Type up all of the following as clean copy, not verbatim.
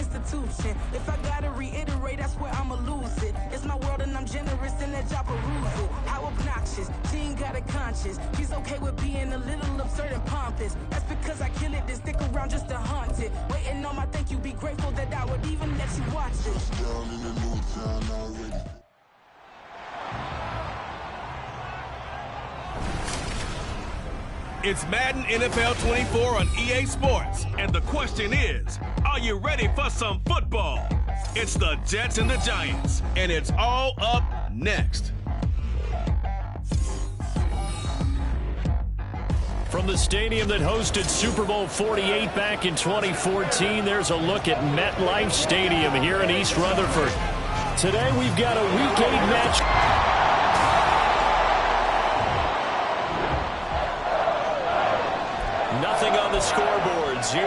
institution. If I gotta reiterate, that's where I'ma lose it. It's my world and I'm generous and that job peruse it. How obnoxious, she ain't got a conscience. She's okay with being a little absurd and pompous. That's because I kill it, then stick around just to haunt it. Waiting on my thank you, be grateful that I would even let you watch it. Down in the new town already. It's Madden NFL 24 on EA Sports, and the question is, are you ready for some football? It's the Jets and the Giants, and it's all up next. From the stadium that hosted Super Bowl 48 back in 2014, there's a look at MetLife Stadium here in East Rutherford. Today we've got a Week 8 match. Nothing on the scoreboard, 0-0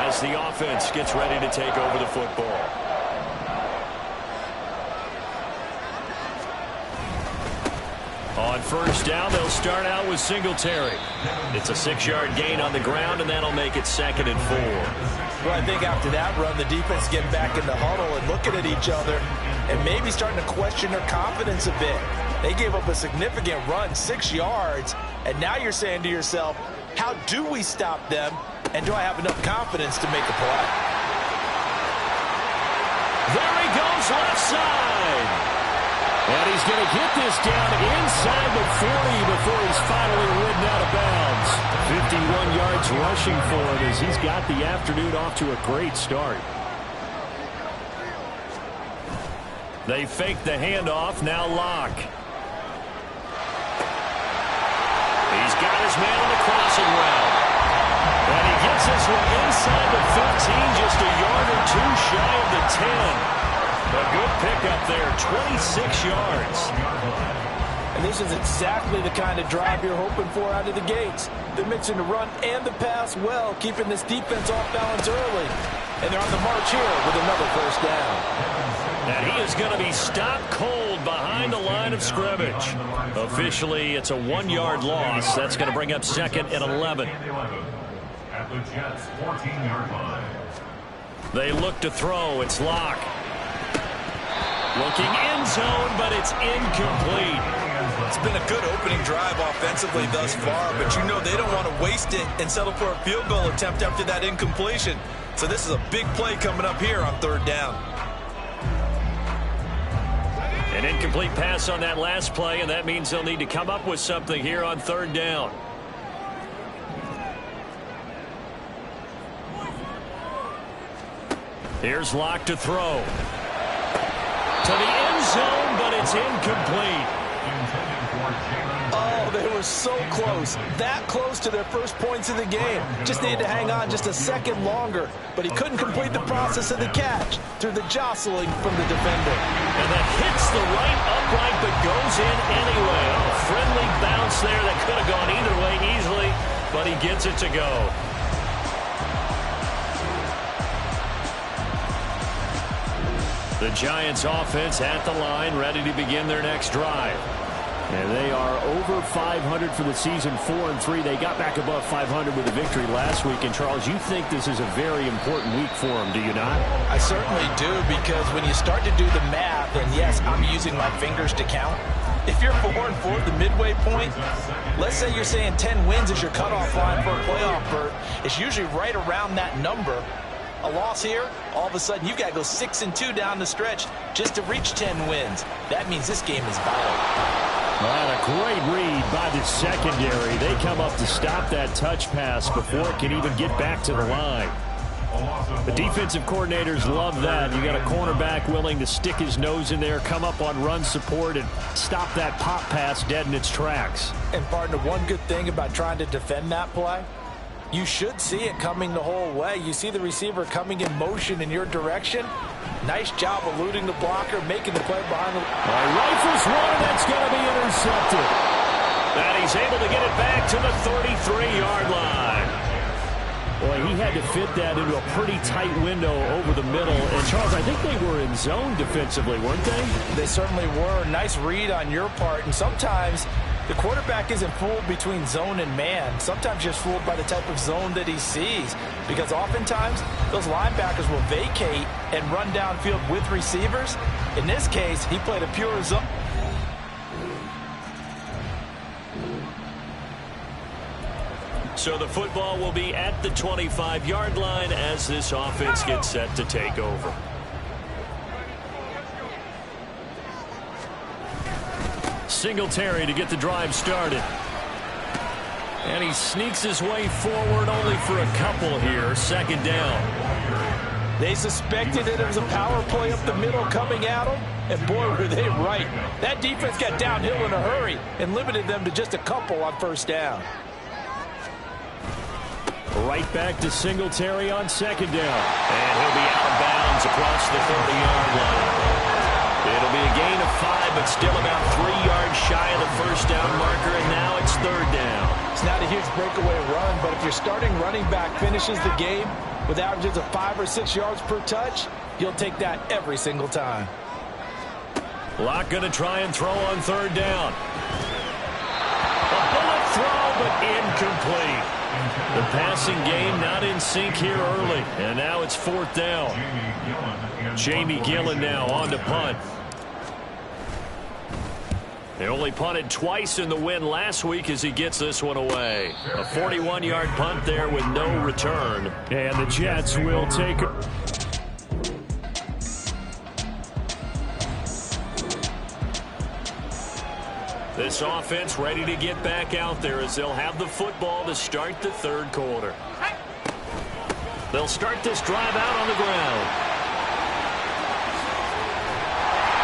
as the offense gets ready to take over the football. On first down, they'll start out with Singletary. It's a 6-yard gain on the ground, and that'll make it 2nd and 4. Well, I think after that run, the defense getting back in the huddle and looking at each other and maybe starting to question their confidence a bit. They gave up a significant run, 6 yards, and now you're saying to yourself, how do we stop them, and do I have enough confidence to make a play? There he goes, left side. And he's going to get this down inside the 40 before he's finally ridden out of bounds. 51 yards rushing for him as he's got the afternoon off to a great start. They fake the handoff, now Locke. He's got his man on the crossing route. And he gets this one inside the 15, just a yard or two shy of the 10. A good pickup there, 26 yards. And this is exactly the kind of drive you're hoping for out of the gates. They're mixing the run and the pass well, keeping this defense off balance early. And they're on the march here with another first down. And he is going to be stopped cold behind the line of scrimmage. Officially, it's a 1-yard loss. That's going to bring up 2nd and 11. At the Jets' 14-yard line. They look to throw. It's Locke. Looking end zone, but it's incomplete. It's been a good opening drive offensively thus far, but you know they don't want to waste it and settle for a field goal attempt after that incompletion. So this is a big play coming up here on 3rd down. An incomplete pass on that last play, and that means they'll need to come up with something here on 3rd down. Here's Locke to throw. To the end zone, but it's incomplete. Oh, they were so close. That close to their first points of the game. Just needed to hang on just a second longer. But he couldn't complete the process of the catch through the jostling from the defender. And that hits the right upright, but goes in anyway. A friendly bounce there that could have gone either way easily, but he gets it to go. The Giants offense at the line, ready to begin their next drive. And they are over 500 for the season, 4-3. They got back above 500 with a victory last week. And, Charles, you think this is a very important week for them, do you not? I certainly do, because when you start to do the math, and yes, I'm using my fingers to count. If you're 4-4 at the midway point, let's say you're saying 10 wins is your cutoff line for a playoff berth. It's usually right around that number. A loss here, all of a sudden you've got to go 6-2 down the stretch just to reach 10 wins. That means this game is vital. Well, a great read by the secondary. They come up to stop that touch pass before it can even get back to the line. The defensive coordinators love that. You got a cornerback willing to stick his nose in there, come up on run support, and stop that pop pass dead in its tracks. And, partner, one good thing about trying to defend that play, you should see it coming the whole way. You see the receiver coming in motion in your direction. Nice job eluding the blocker, making the play behind the... Rifles one, that's going to be intercepted. And he's able to get it back to the 33-yard line. Boy, he had to fit that into a pretty tight window over the middle. And, Charles, I think they were in zone defensively, weren't they? They certainly were. Nice read on your part. And sometimes The quarterback isn't fooled between zone and man. Sometimes just fooled by the type of zone that he sees. Because oftentimes, those linebackers will vacate and run downfield with receivers. In this case, he played a pure zone. So the football will be at the 25-yard line as this offense gets set to take over. Singletary to get the drive started. And he sneaks his way forward only for a couple here. Second down. They suspected that it was a power play up the middle coming at them. And boy, were they right. That defense got downhill in a hurry and limited them to just a couple on first down. Right back to Singletary on second down. And he'll be out of bounds across the 30-yard line. It'll be a gain of 5, but still about 3 yards shy of the first down marker, and now it's third down. It's not a huge breakaway run, but if your starting running back finishes the game with averages of 5 or 6 yards per touch, you'll take that every single time. Locke going to try and throw on third down. A bullet throw, but incomplete. The passing game not in sync here early, and now it's fourth down. Jamie Gillen now on to punt. They only punted twice in the win last week as he gets this one away. A 41-yard punt there with no return. And the Jets will take it. This offense ready to get back out there as they'll have the football to start the third quarter. They'll start this drive out on the ground.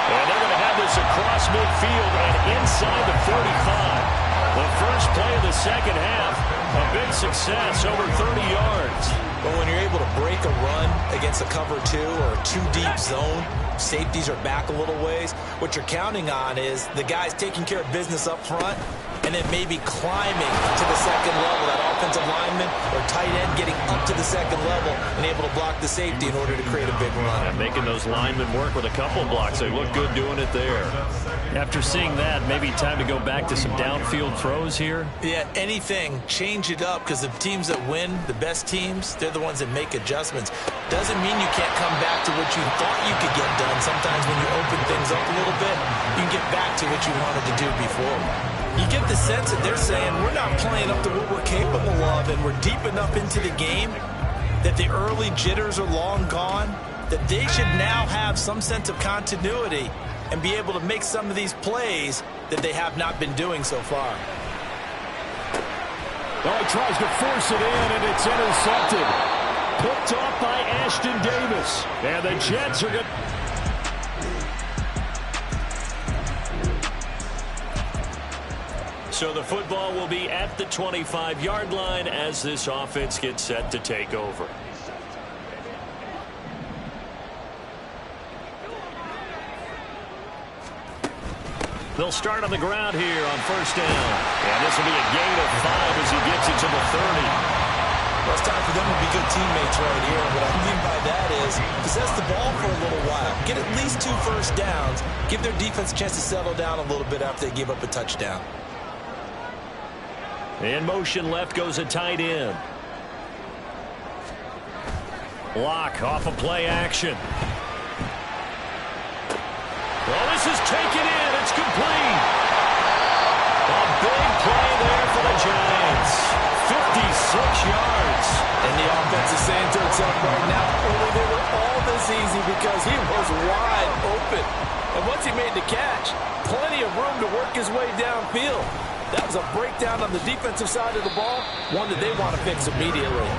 And they're going to have this across midfield and inside the 45. The first play of the second half, a big success, over 30 yards. But when you're able to break a run against a cover 2 or a 2-deep zone, safeties are back a little ways. What you're counting on is the guys taking care of business up front and then maybe climbing to the second level, that offensive lineman or tight end getting up to the second level and able to block the safety in order to create a big run. Yeah, making those linemen work with a couple blocks. They look good doing it there. After seeing that, maybe time to go back to some downfield throws here. Yeah, anything. Change it up because the teams that win, the best teams, they're the ones that make adjustments. Doesn't mean you can't come back to what you thought you could get done. Sometimes when you open things up a little bit, you can get back to what you wanted to do before. You get the sense that they're saying we're not playing up to what we're capable of, and we're deep enough into the game that the early jitters are long gone, that they should now have some sense of continuity and be able to make some of these plays that they have not been doing so far. Well, he tries to force it in, and it's intercepted. Picked off by Ashton Davis. And the Jets are good. So the football will be at the 25-yard line as this offense gets set to take over. They'll start on the ground here on first down. And this will be a gain of 5 as he gets it to the 30. Well, it's time for them to be good teammates right here. What I mean by that is possess the ball for a little while. Get at least 2 first downs. Give their defense a chance to settle down a little bit after they give up a touchdown. In motion left goes a tight end. Locke off of play action. Well, this is taken in. It's complete. A big play there for the Giants. 56 yards. And the offense is saying to itself right now, only they were all this easy because he was wide open. And once he made the catch, plenty of room to work his way downfield. That was a breakdown on the defensive side of the ball, one that they want to fix immediately.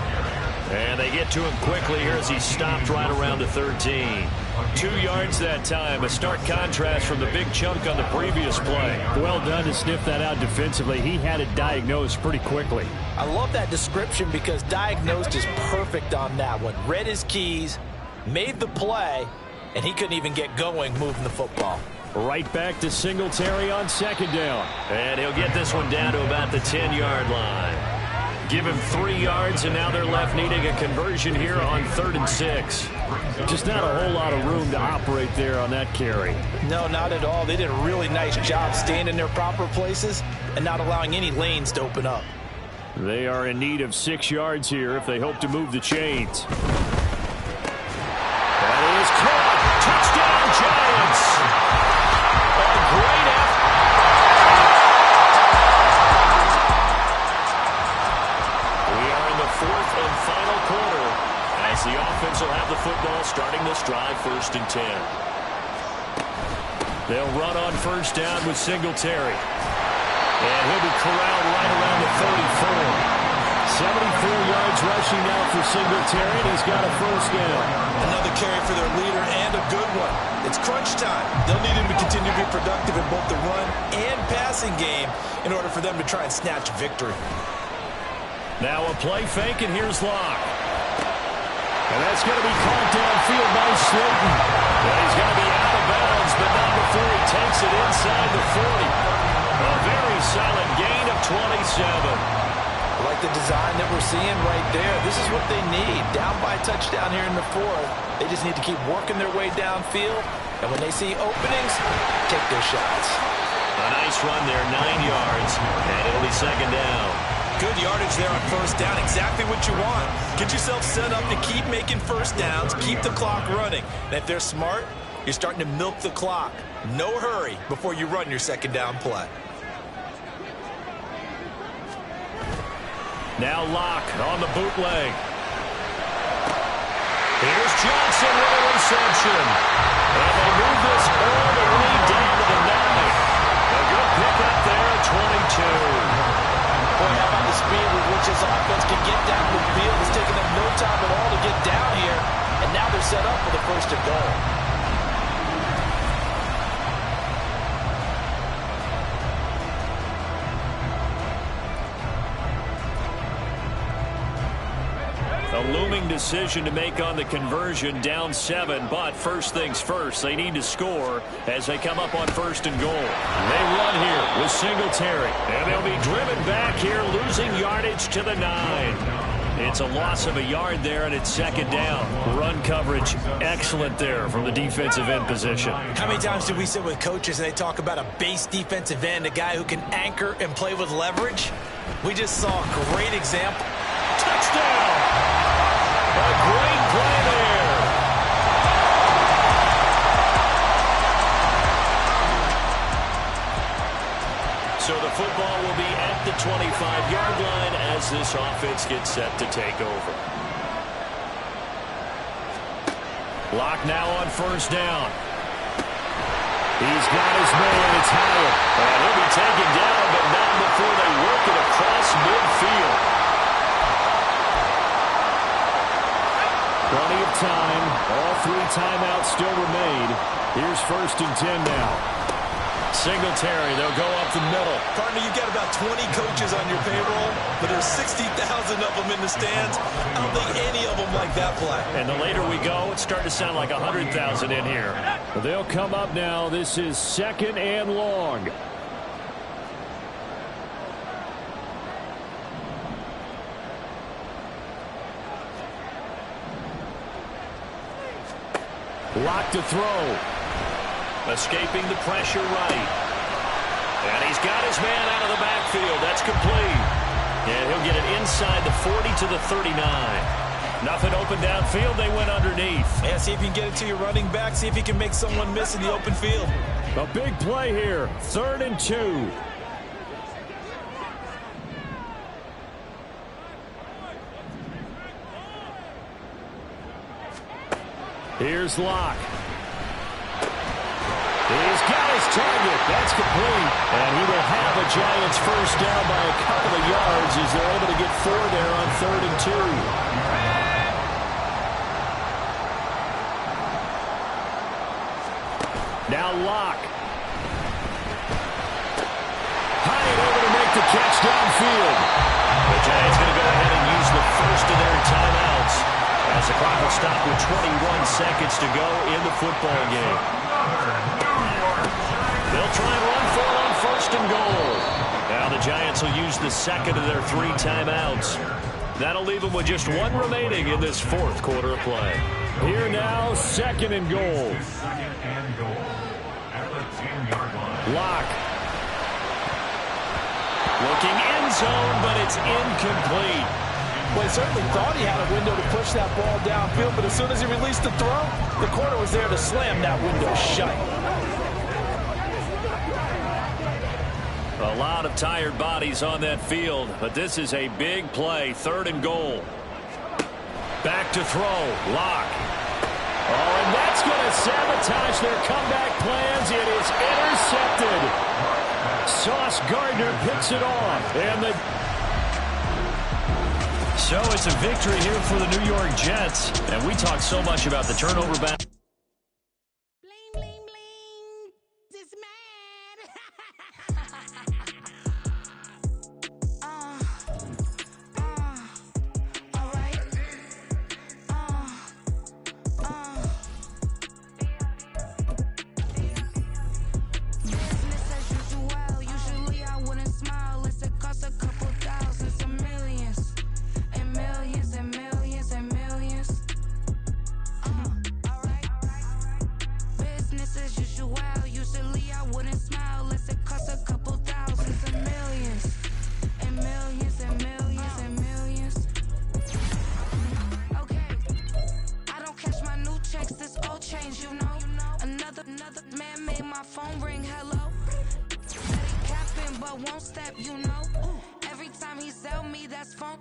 And they get to him quickly here as he stopped right around the 13. 2 yards that time, a stark contrast from the big chunk on the previous play. Well done to sniff that out defensively. He had it diagnosed pretty quickly. I love that description because diagnosed is perfect on that one. Read his keys, made the play, and he couldn't even get going moving the football. Right back to Singletary on second down. And he'll get this one down to about the 10-yard line. Give him 3 yards, and now they're left needing a conversion here on 3rd and 6. Just not a whole lot of room to operate there on that carry. No, not at all. They did a really nice job staying in their proper places and not allowing any lanes to open up. They are in need of 6 yards here if they hope to move the chains. That is caught. Touchdown, Giants. A great effort. Fourth and final quarter as the offense will have the football starting this drive 1st and 10. They'll run on 1st down with Singletary. And he'll be corralled right around the 34. 74 yards rushing now for Singletary, and he's got a 1st down. Another carry for their leader and a good one. It's crunch time. They'll need him to continue to be productive in both the run and passing game in order for them to try and snatch victory. Now a play fake, and here's Locke. And that's going to be caught downfield by Slayton. And he's going to be out of bounds, but not before he takes it inside the 40. A very solid gain of 27. I like the design that we're seeing right there. This is what they need. Down by a touchdown here in the 4th. They just need to keep working their way downfield. And when they see openings, take their shots. A nice run there, 9 yards. And it'll be 2nd down. Good yardage there on 1st down. Exactly what you want. Get yourself set up to keep making 1st downs. Keep the clock running. And if they're smart, you're starting to milk the clock. No hurry before you run your 2nd down play. Now Locke on the bootleg. Here's Johnson with a reception. And they move this all the way down to the 9. A good pickup there at 22. Boy, how about the speed with which this offense can get down the field? It's taken them no time at all to get down here, and now they're set up for the 1st and goal. A looming decision to make on the conversion, down 7, but first things first, they need to score as they come up on 1st and goal. They run here with Singletary, and they'll be driven back here, losing yardage to the 9. It's a loss of a yard there, and it's 2nd down. Run coverage excellent there from the defensive end position. How many times do we sit with coaches and they talk about a base defensive end, a guy who can anchor and play with leverage? We just saw a great example. Touchdown! A great play there. So the football will be at the 25-yard line as this offense gets set to take over. Locke now on 1st down. He's got his man. It's Howard. And he'll be taken down, but not before they work it across midfield. Plenty of time. All 3 timeouts still remain. Here's 1st and 10 now. Singletary, they'll go up the middle. Partner, you've got about 20 coaches on your payroll, but there's 60,000 of them in the stands. I don't think any of them like that play. And the later we go, it's starting to sound like 100,000 in here. Well, they'll come up now. This is 2nd and long. Locke to throw. Escaping the pressure right. And he's got his man out of the backfield. That's complete. And he'll get it inside the 40 to the 39. Nothing open downfield. They went underneath. Yeah, see if you can get it to your running back. See if you can make someone miss in the open field. A big play here. 3rd and 2. Here's Locke. He's got his target. That's complete. And he will have a Giants 1st down by a couple of yards as they're able to get 4 there on 3rd and 2. Now Locke. High and over to make the catch downfield. The Giants going to go ahead and use the first of their timeouts as the clock will stop with 21 seconds to go in the football game. They'll try and run for it on 1st and goal. Now the Giants will use the second of their 3 timeouts. That'll leave them with just 1 remaining in this 4th quarter of play. Here now, 2nd and goal. Locke. Looking end zone, but it's incomplete. Well, he certainly thought he had a window to push that ball downfield, but as soon as he released the throw, the corner was there to slam that window shut. A lot of tired bodies on that field, but this is a big play. 3rd and goal. Back to throw. Locke. Oh, and that's going to sabotage their comeback plans. It is intercepted. Sauce Gardner picks it off. And so it's a victory here for the New York Jets. And we talk so much about the turnover battle. Won't step, you know. Every time he sell me, that's phone